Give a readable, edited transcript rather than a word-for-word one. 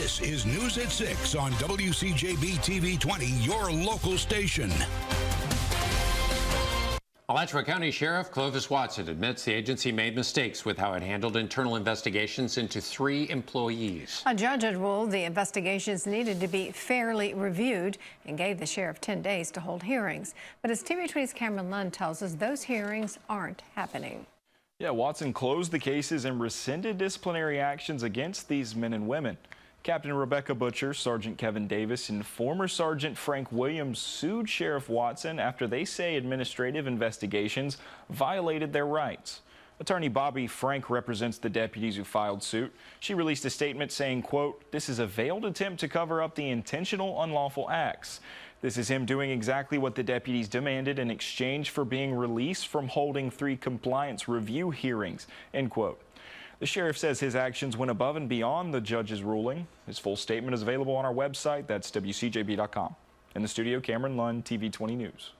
This is News at 6 on WCJB TV 20, your local station. Alachua County Sheriff Clovis Watson admits the agency made mistakes with how it handled internal investigations into 3 employees. A judge had ruled the investigations needed to be fairly reviewed and gave the sheriff 10 days to hold hearings. But as TV 20's Cameron Lund tells us, those hearings aren't happening. Yeah, Watson closed the cases and rescinded disciplinary actions against these men and women. Captain Rebecca Butcher, Sergeant Kevin Davis, and former Sergeant Frank Williams sued Sheriff Watson after they say administrative investigations violated their rights. Attorney Bobby Frank represents the deputies who filed suit. She released a statement saying, quote, "This is a veiled attempt to cover up the intentional unlawful acts. This is him doing exactly what the deputies demanded in exchange for being released from holding 3 compliance review hearings," end quote. The sheriff says his actions went above and beyond the judge's ruling. His full statement is available on our website. That's WCJB.com. In the studio, Cameron Lund, TV 20 News.